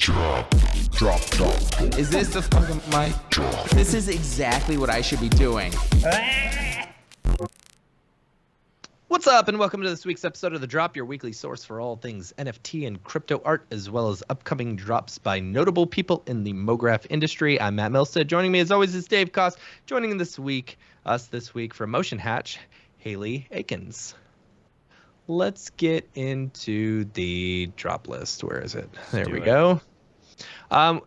Is this the fucking mic? This is exactly what I should be doing. What's up, and welcome to this week's episode of The Drop, your weekly source for all things NFT and crypto art, as well as upcoming drops by notable people in the Mograph industry. I'm Matt Milstead. Joining me, as always, is Dave Koss. Joining this week from Motion Hatch, Hayley Akins. Let's get into the drop list. Where is it? There we go. I've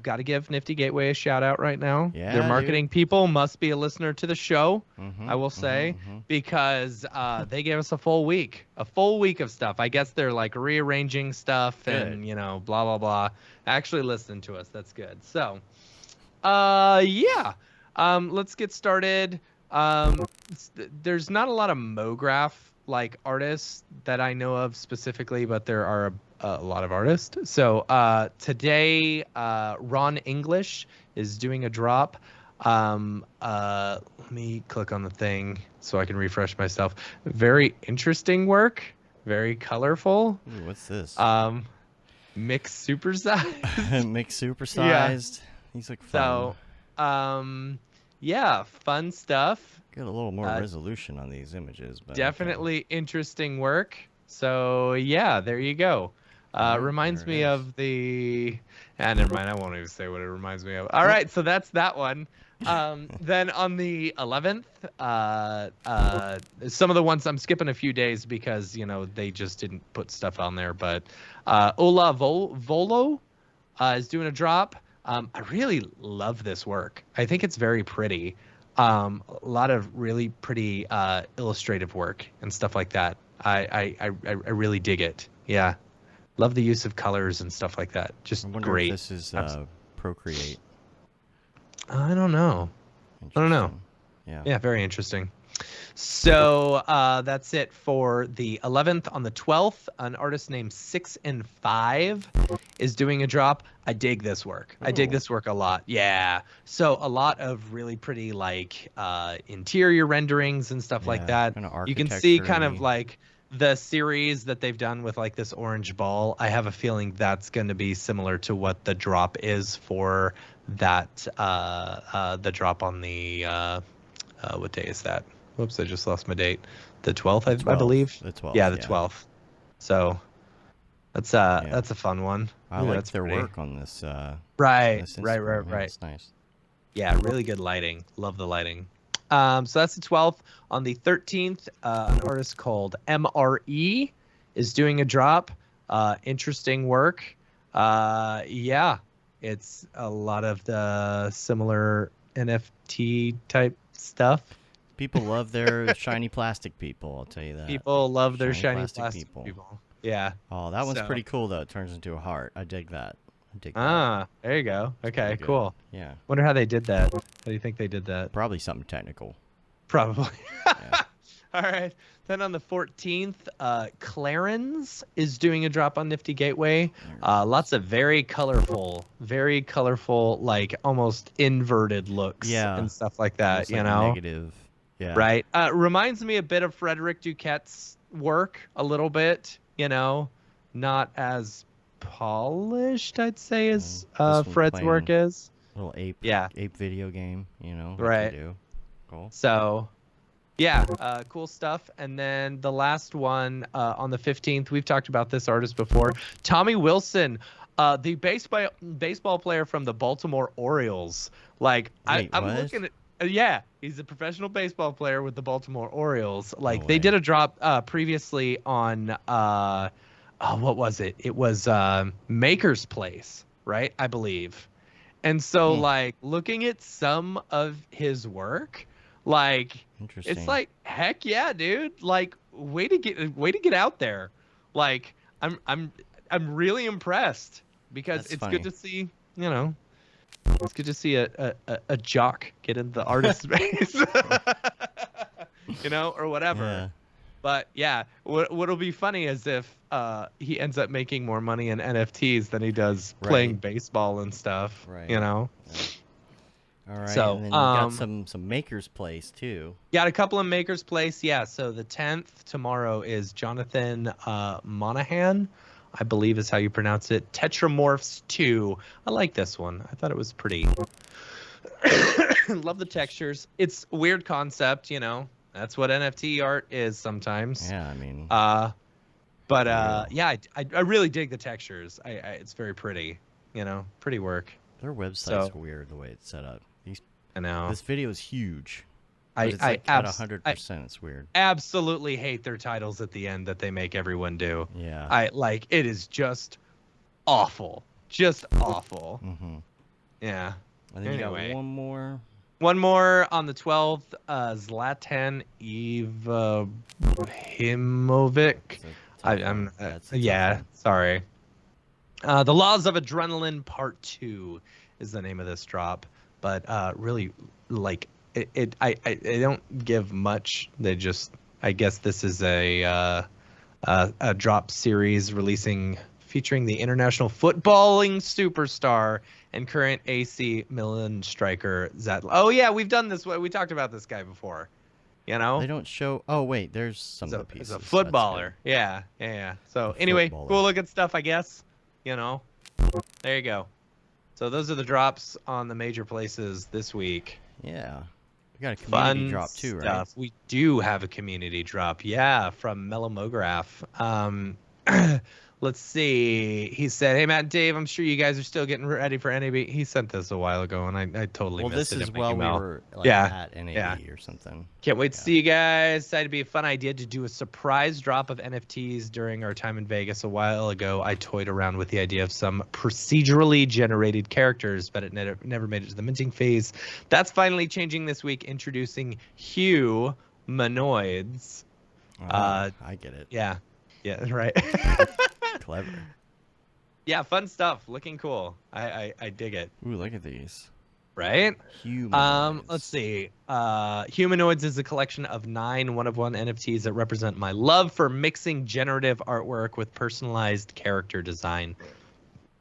got to give Nifty Gateway a shout out right now. Yeah, their marketing people must be a listener to the show. I will say, because they gave us a full week of stuff. I guess they're like rearranging stuff and blah blah blah. Actually listening to us. That's good. So, let's get started. There's not a lot of Mograph like artists that I know of specifically, but there are a lot of artists. So today, Ron English is doing a drop. Let me click on the thing so I can refresh myself. Very interesting work. Very colorful. Ooh, what's this? Mixed supersized. Mixed supersized. Yeah. These look fun. So, yeah, fun stuff. Get a little more resolution on these images. But definitely interesting work. So, yeah, there you go. Reminds me of the... never mind. I won't even say what it reminds me of. All right, so that's that one. Then on the 11th, some of the ones I'm skipping a few days because, they just didn't put stuff on there. But Ola Volo is doing a drop. I really love this work. I think it's very pretty. A lot of really pretty illustrative work and stuff like that. I really dig it. Yeah. Love the use of colors and stuff like that. Just I wonder great. If this is Procreate. I don't know. Yeah. Yeah, very interesting. So that's it for the 11th. On the 12th, an artist named 6 and 5 is doing a drop. I dig this work. I dig this work a lot. Yeah. So a lot of really pretty like interior renderings and stuff like that. You can see kind of like the series that they've done with like this orange ball. I have a feeling that's going to be similar to what the drop is for that the drop on the what day is that? Whoops, I just lost my date. The 12th, I believe. The 12th. Yeah, the 12th. So that's a fun one. I like their work on this. Right. It's nice. Yeah, really good lighting. Love the lighting. So that's the 12th. On the 13th, an artist called MRE is doing a drop. Interesting work. Yeah, it's a lot of the similar NFT type stuff. People love their shiny plastic people, I'll tell you that. People love their shiny plastic people. Yeah. Oh, that one's pretty cool, though. It turns into a heart. I dig that. There you go. Okay, cool. Yeah. Wonder how they did that. How do you think they did that? Probably something technical. Probably. Yeah. All right. Then on the 14th, Clarence is doing a drop on Nifty Gateway. Lots of very colorful, like almost inverted looks and stuff like that, almost like negative. Yeah. Right. Reminds me a bit of Frederick Duquette's work a little bit, not as polished, I'd say, as Fred's work is. Little ape video game, Right. You do. Cool. So, yeah, cool stuff. And then the last one on the 15th, we've talked about this artist before. Tommy Wilson, the baseball player from the Baltimore Orioles. Like, Wait, I'm looking at. Yeah, he's a professional baseball player with the Baltimore Orioles. Like, they did a drop previously on, what was it? It was Maker's Place, right? I believe. And so, like, looking at some of his work, like, it's like, heck yeah, dude! Like, way to get out there. Like, I'm really impressed because it's good to see, it's good to see a jock get into the artist space, or whatever. Yeah. But yeah, what'll be funny is if he ends up making more money in NFTs than he does playing baseball and stuff. Right. Yeah. All right. So, and then you got some Maker's Place too. Got a couple of Maker's Place. Yeah. So the 10th tomorrow is Jonathan Monahan. I believe is how you pronounce it. Tetramorphs 2. I like this one. I thought it was pretty. Love the textures. It's a weird concept, you know. That's what NFT art is sometimes. Yeah, I mean. Yeah, I really dig the textures. It's very pretty, you know, pretty work. Their website's weird the way it's set up. I know. This video is huge. At 100%. It's weird. Absolutely hate their titles at the end that they make everyone do. Yeah. It is just awful. Just awful. Mm-hmm. Yeah. And then you got one more. One more on the 12th. Zlatan Ibrahimovic. Sorry. The Laws of Adrenaline Part 2 is the name of this drop. But really, like, I don't give much. They just, I guess this is a drop series featuring the international footballing superstar and current AC Milan striker Zlatan. Oh yeah, we've done this. We talked about this guy before. You know. They don't show. Oh wait, there's some of the pieces. He's a footballer. Yeah. So anyway, cool looking stuff, I guess. You know. There you go. So those are the drops on the major places this week. Yeah. We got a community drop too, right? We do have a community drop. Yeah, from Mellow Mograph. Let's see. He said, "Hey Matt and Dave, I'm sure you guys are still getting ready for NAB." He sent this a while ago, and I totally missed it. Well, this is while we were at NAB or something. Can't wait to see you guys. Decided to be a fun idea to do a surprise drop of NFTs during our time in Vegas a while ago. I toyed around with the idea of some procedurally generated characters, but it never made it to the minting phase. That's finally changing this week, introducing humanoids. I get it. Yeah, right. Clever. Yeah, fun stuff. Looking cool. I dig it. Ooh, look at these. Right? Humanoids. Let's see. Humanoids is a collection of 9 one-of-one NFTs that represent my love for mixing generative artwork with personalized character design.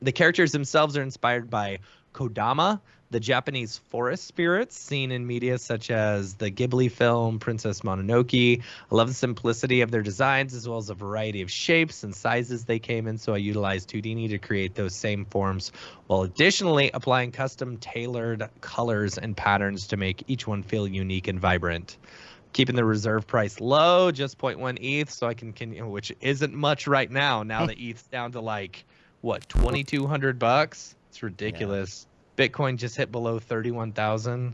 The characters themselves are inspired by Kodama, the Japanese forest spirits seen in media such as the Ghibli film Princess Mononoke. I love the simplicity of their designs as well as a variety of shapes and sizes they came in, so I utilized Houdini to create those same forms while additionally applying custom tailored colors and patterns to make each one feel unique and vibrant. Keeping the reserve price low, just 0.1 ETH, so I can which isn't much right now. Now the ETH's down to like, what, $2,200? It's ridiculous. Yeah. Bitcoin just hit below 31,000.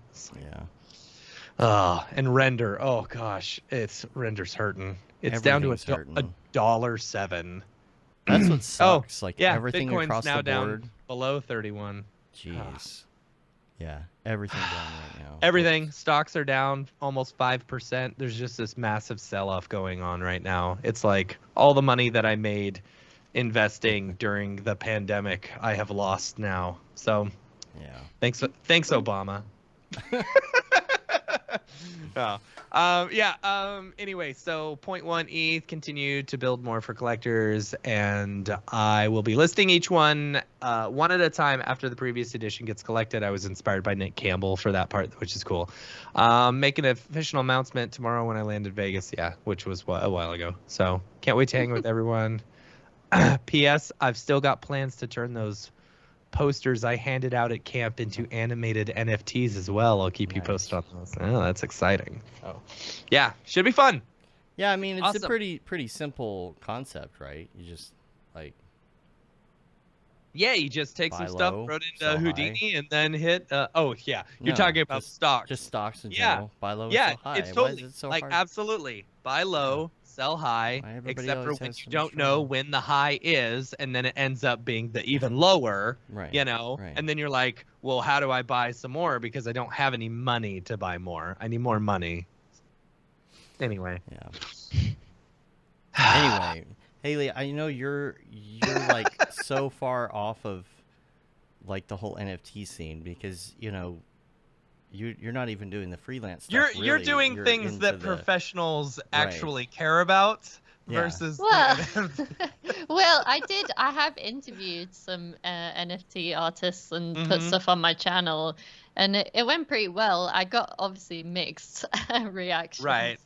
Yeah. And render. Oh gosh, render's hurting. It's down to $1.07. That's what sucks. Yeah, everything Bitcoin's across now the board down below 31. Jeez. Yeah, everything down right now. Everything. Stocks are down almost 5%. There's just this massive sell-off going on right now. It's like all the money that I made investing during the pandemic, I have lost now. So. Yeah. Thanks, Obama. Anyway, so 0.1 ETH, continue to build more for collectors, and I will be listing each one one at a time after the previous edition gets collected. I was inspired by Nick Campbell for that part, which is cool. Make an official announcement tomorrow when I land in Vegas, which was a while ago. So can't wait to hang with everyone. P.S. I've still got plans to turn those posters I handed out at camp into animated NFTs as well. I'll keep you posted on those. Oh, that's exciting. Oh, yeah, should be fun. Yeah, I mean, it's awesome. a pretty simple concept, right? You just you just take some stuff, throw it into Houdini, and then hit. You're talking about stocks. Just stocks in general. Buy low, sell high. It's totally Why is it so hard? Absolutely. Buy low. Sell high, except for when you don't know when the high is, and then it ends up being the even lower, right, and then you're like, well, how do I buy some more? Because I don't have any money to buy more. I need more money. Anyway. Yeah. Anyway, Hayley, I know you're like so far off of like the whole NFT scene because, you're not even doing the freelance stuff. You're doing things that professionals actually care about versus. Well, I have interviewed some NFT artists and put stuff on my channel, and it went pretty well. I got obviously mixed reactions, right?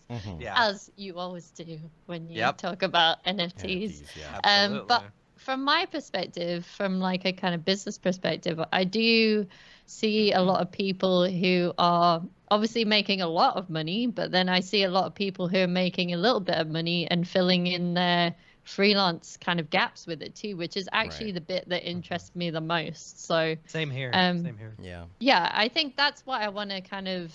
As you always do when you talk about NFTs. Absolutely. But from my perspective, from like a kind of business perspective, I do see a lot of people who are obviously making a lot of money, but then I see a lot of people who are making a little bit of money and filling in their freelance kind of gaps with it too, which is actually the bit that interests me the most. So Same here. Yeah, I think that's what I want to kind of,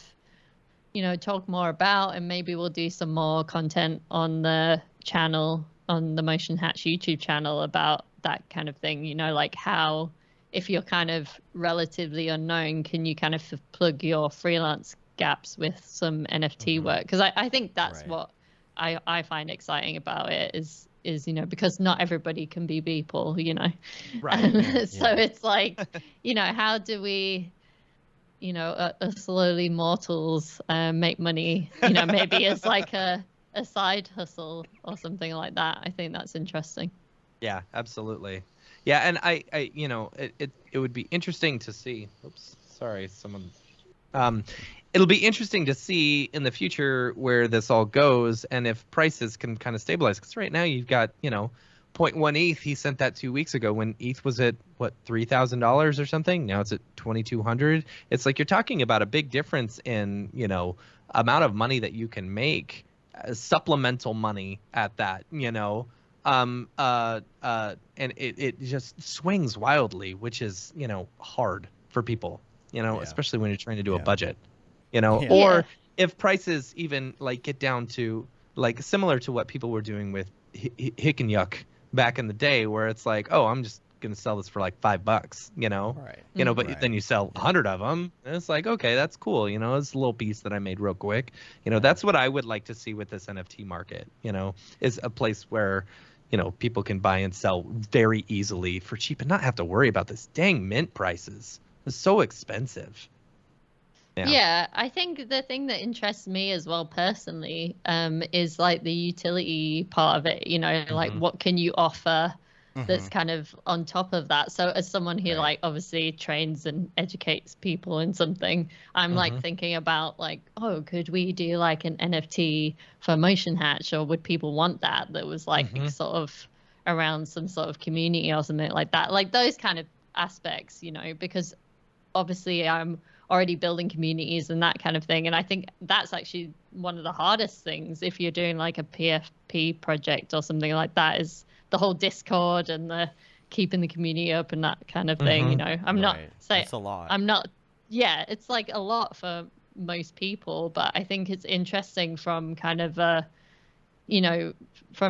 talk more about, and maybe we'll do some more content on the channel, on the Motion Hatch YouTube channel, about that kind of thing, like how, if you're kind of relatively unknown, can you kind of plug your freelance gaps with some NFT work? Because I think that's what I find exciting about it is because not everybody can be people, Right. So it's like, how do we, slowly mortals make money, maybe as like a side hustle or something like that. I think that's interesting. Yeah, absolutely. Yeah, and I it would be interesting to see. Oops, sorry, someone. It'll be interesting to see in the future where this all goes and if prices can kind of stabilize. Because right now you've got, 0.1 ETH. He sent that 2 weeks ago when ETH was at what, $3,000 or something. Now it's at 2,200. It's like you're talking about a big difference in, amount of money that you can make, supplemental money at that, and it just swings wildly, which is, hard for people, especially when you're trying to do a budget, or if prices even like get down to like similar to what people were doing with Hick and Yuck back in the day, where it's like, oh, I'm just gonna sell this for like $5, but then you sell 100 of them, and it's like, okay, that's cool, it's a little piece that I made real quick. That's what I would like to see with this NFT market, is a place where people can buy and sell very easily for cheap and not have to worry about this dang mint prices. It's so expensive. Yeah, I think the thing that interests me as well personally is like the utility part of it, like what can you offer that's kind of on top of that. So as someone who like obviously trains and educates people in something, I'm like thinking about like, oh, could we do like an NFT for Motion Hatch, or would people want that was like sort of around some sort of community or something like that, like those kind of aspects, because obviously I'm already building communities and that kind of thing, and I think that's actually one of the hardest things if you're doing like a PFP project or something like that, is the whole Discord and the keeping the community up and that kind of thing. I'm not saying it's a lot. It's like a lot for most people, but I think it's interesting from kind of from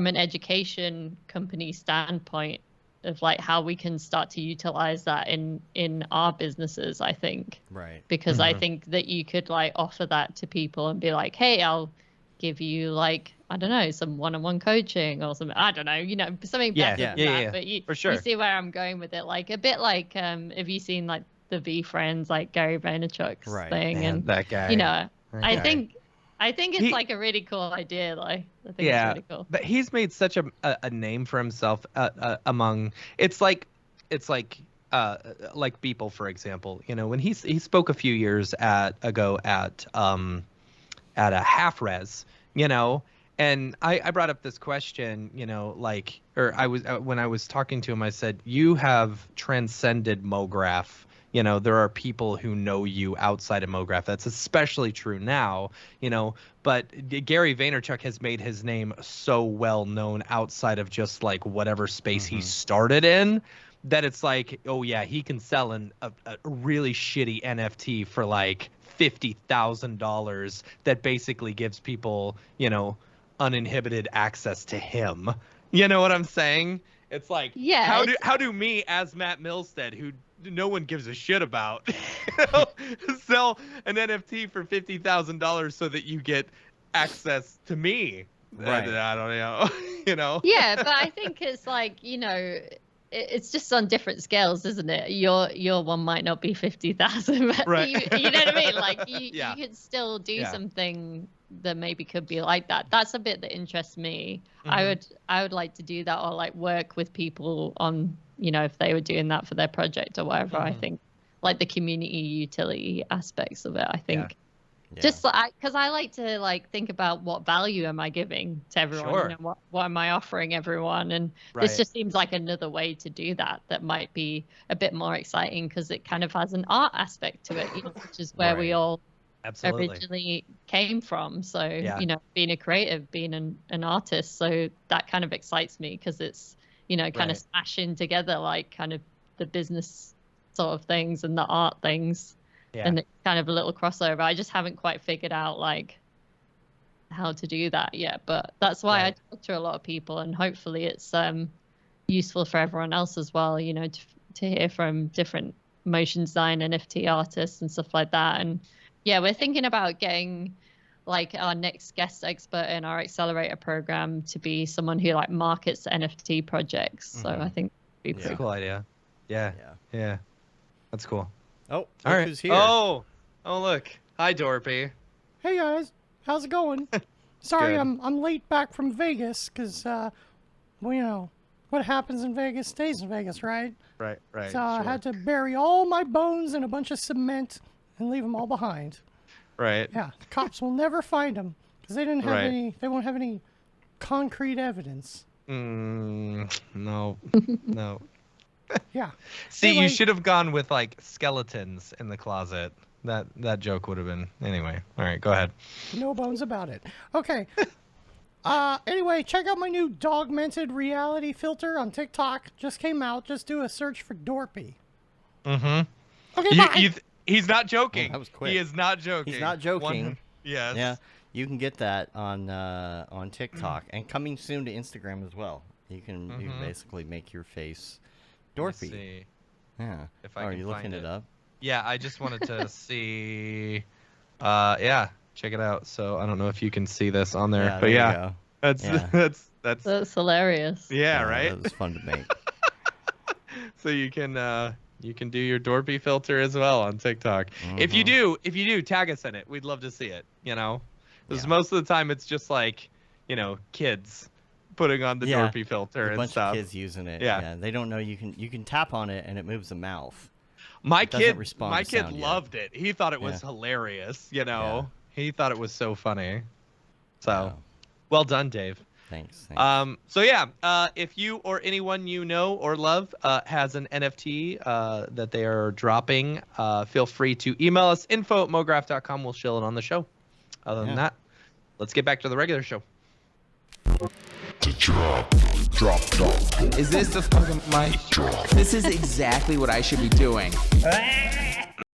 an education company standpoint of like how we can start to utilize that in our businesses, I think. Because I think that you could like offer that to people and be like, hey, I'll give you like, I don't know, some one-on-one coaching or something. I don't know, something better than that. But you, for sure. You see where I'm going with it, like a bit like have you seen like the V Friends, like Gary Vaynerchuk's thing? Man, and that guy. I think it's like a really cool idea. Like I think it's really cool. But he's made such a name for himself among it's like Beeple, for example. When he spoke a few years ago at a half res, and I brought up this question, when I was talking to him, I said, you have transcended Mograph. There are people who know you outside of Mograph. That's especially true now, but Gary Vaynerchuk has made his name so well known outside of just like whatever space he started in, that it's like, oh yeah, he can sell a really shitty NFT for like $50,000 that basically gives people, uninhibited access to him. You know what I'm saying? It's like, how do me as Matt Milstead, who no one gives a shit about, sell an NFT for $50,000 so that you get access to me? I don't know. Yeah, but I think it's like, it's just on different scales, isn't it? Your one might not be 50,000, but you know what I mean? Like you could still do something that maybe could be like that. That's a bit that interests me. I would like to do that, or like work with people on, if they were doing that for their project or whatever. I think like the community utility aspects of it, I think Just because I like to like think about what value am I giving to everyone, Sure. you know, what am I offering everyone, and this just seems like another way to do that might be a bit more exciting because it kind of has an art aspect to it, you know, which is where we all originally came from. So you know, being a creative, being an artist, so that kind of excites me because it's, you know, kind of smashing together like kind of the business sort of things and the art things. And it's kind of a little crossover. I just haven't quite figured out like how to do that yet, but that's why I talk to a lot of people, and hopefully it's useful for everyone else as well, you know, to hear from different motion design NFT artists and stuff like that. And yeah, we're thinking about getting like our next guest expert in our accelerator program to be someone who like markets NFT projects. So I think it'd be pretty cool idea. Yeah. That's cool. Oh, all right. Who's here? Oh, look. Hi, Dorpy. Hey guys, how's it going? Sorry, Good. I'm late back from Vegas because, well, you know, what happens in Vegas stays in Vegas, right? Right. So I had to bury all my bones in a bunch of cement and leave them all behind. Right. Yeah, the cops will never find them because they didn't have any. They won't have any concrete evidence. No. Yeah. See, Anyway, you should have gone with like skeletons in the closet. That joke would have been anyway. All right, go ahead. No bones about it. Okay. Anyway, check out my new dogmented reality filter on TikTok. Just came out. Just do a search for Dorpy. Okay, bye. He's not joking. Oh, that was quick. He is not joking. He's not joking. Yes. Yeah, you can get that on TikTok and coming soon to Instagram as well. You can basically make your face Let's Dorpy. see. Yeah. If I Are can you looking find it up? Yeah, I just wanted to see. Yeah, check it out. So I don't know if you can see this on there, but there you yeah, go. that's That's hilarious. yeah, right. That was fun to make. So you can do your Dorpy filter as well on TikTok. If you do, tag us in it. We'd love to see it. You know, because most of the time it's just like, you know, kids putting on the Dorpy filter a and bunch stuff. of kids using it. Yeah. They don't know you can tap on it and it moves the mouth. My It doesn't kid respond to sound yet. loved it. He thought it was hilarious. You know, he thought it was so funny. So, well done, Dave. Thanks. So yeah, if you or anyone you know or love has an NFT that they are dropping, feel free to email us info@mograph.com. We'll shill it on the show. Other than that, let's get back to the regular show. Is this the fucking mic? This is exactly what I should be doing.